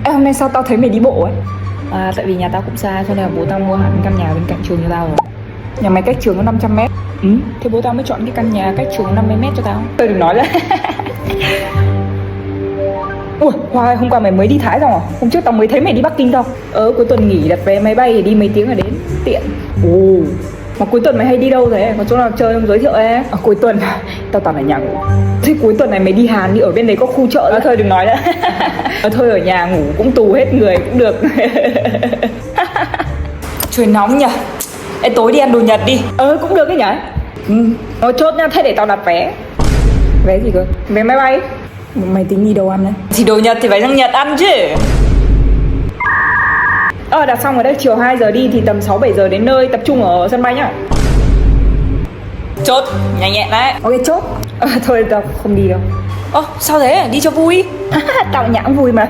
Ê, hôm nay sao tao thấy mày đi bộ ấy? À, tại vì nhà tao cũng xa cho nên là bố tao mua hẳn căn nhà bên cạnh trường cho tao rồi. Nhà mày cách trường có 500 mét. Ừ, thế bố tao mới chọn cái căn nhà cách trường 50 mét cho tao. Tôi đừng nói ra. Ui, Hoài, hôm qua mày mới đi Thái xong à? Hôm trước tao mới thấy mày đi Bắc Kinh đâu. Cuối tuần nghỉ đặt vé máy bay thì đi mấy tiếng là đến. Tiện. Ồ, mà cuối tuần mày hay đi đâu thế? Có chỗ nào chơi không, giới thiệu em? Cuối tuần, tao toàn ở nhà ngủ. Thế cuối tuần này mày đi Hàn đi, ở bên đấy có khu chợ. Thôi đừng nói nữa. Thôi ở nhà ngủ cũng tù hết người cũng được. Trời nóng nhỉ. Ê, tối đi ăn đồ Nhật đi. Cũng được ấy nhỉ. Chốt nha, thế để tao đặt vé. Vé gì cơ? Vé máy bay. Mày tính đi đâu ăn đấy? Thì đồ Nhật thì phải sang Nhật ăn chứ. Đặt xong rồi đấy, chiều 2 giờ đi thì tầm 6-7 giờ đến nơi, tập trung ở sân bay nhá. Chốt, nhanh nhẹn đấy. Ok, chốt. Thôi tao không đi đâu. Sao thế? Đi cho vui. Tao nhãng vui mà.